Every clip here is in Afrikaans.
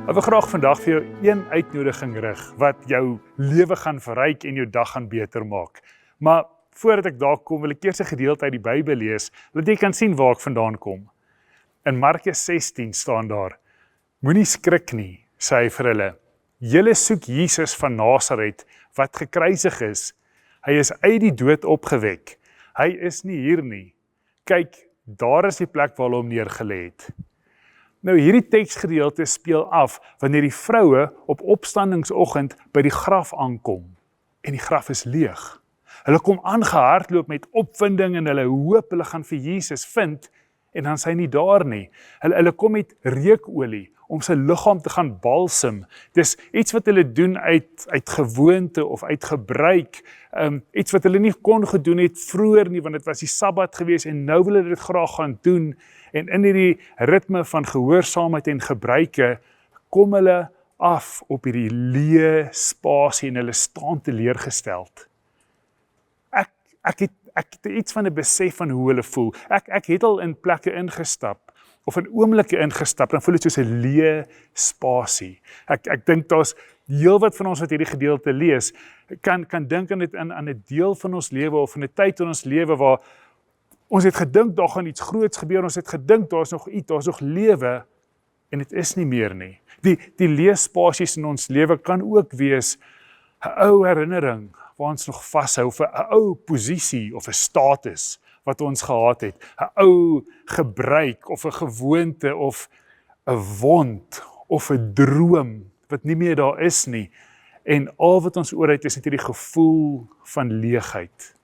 Ek wil graag vandag vir jou een uitnodiging rig wat jou lewe gaan verryk en jou dag gaan beter maak. Maar voordat ek daar kom, wil ek eers 'n gedeelte uit die Bybel lees, dat jy kan sien waar ek vandaan kom. In Markus 16 staan daar: Moenie skrik nie, sê hy vir hulle. Julle soek Jesus van Nasaret wat gekruisig is. Hy is uit die dood opgewek. Hy is nie hier nie. Kyk, daar is die plek waar hulle hom neergelê het. Nou hierdie teksgedeelte speel af wanneer die vroue op opstandingsoggend by die graf aankom en die graf is leeg. Hulle kom aangehardloop met opwinding en hulle hoop hulle gaan vir Jesus vind en dan is hy nie daar nie. Hulle kom met reukolie om sy liggaam te gaan balsem. Dis iets wat hulle doen uit gewoonte of uit gebruik, iets wat hulle nie kon gedoen het vroeër nie, want dit was die Sabbat gewees en nou wil hulle dit graag gaan doen. En in hierdie ritme van gehoorsaamheid en gebruike, kom hulle af op hierdie leë spasie en hulle staan teleurgesteld. Ek het iets van 'n besef van hoe hulle voel. Ek het al in plekke ingestap, of in oomblikke ingestap, dan voel dit soos 'n leë spasie. Ek dink daar's heel wat van ons wat hierdie gedeelte lees, kan dink aan 'n deel van ons lewe, of in 'n tyd in ons lewe waar ons het gedink daar gaan iets groots gebeur, ons het gedink daar's nog lewe, en dit is nie meer nie. Die leë spasies in ons lewe kan ook wees 'n ou herinnering waar ons nog vashou, of 'n ou posisie of 'n status wat ons gehad het, 'n ou gebruik of 'n gewoonte of 'n wond of 'n droom wat nie meer daar is nie. En al wat ons oor het is net hierdie gevoel van leegheid.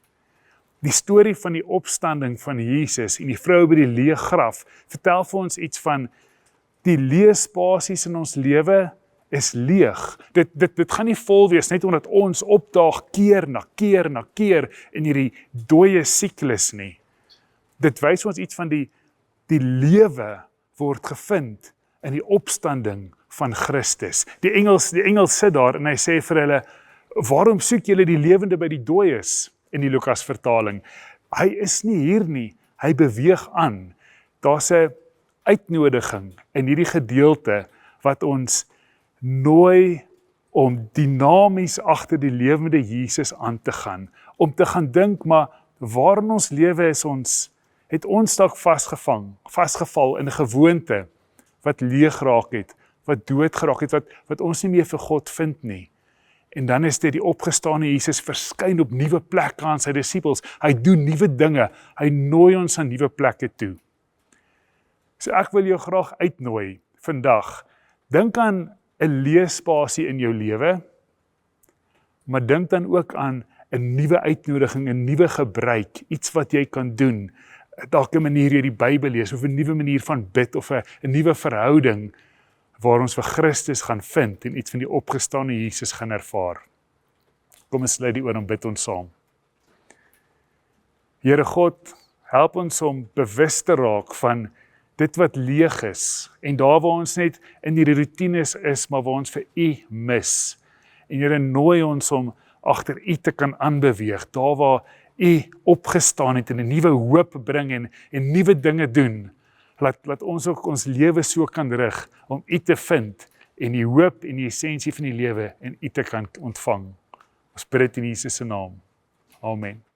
Die storie van die opstanding van Jesus en die vrou by die leë graf vertel vir ons iets van die leë spasies in ons lewe is leeg. Dit gaan nie vol wees net omdat ons opdaag keer na keer in hierdie dooie siklus nie. Dit wys ons iets van die lewe word gevind in die opstanding van Christus. Die engel sit daar en hy sê vir hulle, waarom soek julle die lewende by die dooies? In die Lukas vertaling. Hy is nie hier nie, hy beweeg aan. Daar's 'n uitnodiging in hierdie gedeelte wat ons nooi om dinamies agter die lewende Jesus aan te gaan, om te gaan dink, maar waar in ons lewe het ons dalk vasgeval in 'n gewoonte wat leeg geraak het, wat dood geraak het, wat ons nie meer vir God vind nie. En dan is dit die opgestane Jesus verskyn op nuwe plekke aan sy disippels. Hy doen nuwe dinge, hy nooi ons aan nuwe plekke toe. So ek wil jou graag uitnooi vandag. Dink aan 'n leë spasie in jou lewe, maar dink dan ook aan 'n nuwe uitnodiging, 'n nuwe gebruik, iets wat jy kan doen. Dalk 'n manier jy die Bybel lees, of 'n nuwe manier van bid, of 'n nuwe verhouding waar ons vir Christus gaan vind en iets van die opgestane Jesus gaan ervaar. Kom ons sluit die oor en bid ons saam. Here God, help ons om bewus te raak van dit wat leeg is, en daar waar ons net in die routines is, maar waar ons vir U mis. En Here, nooi ons om agter U te kan aanbeweeg, daar waar U opgestaan het en 'n nuwe hoop bring en nuwe dinge doen. Laat ons ook ons lewe so kan rig om U te vind en die hoop en die essensie van die lewe en U te kan ontvang. Ons bid dit in Jesus se naam. Amen.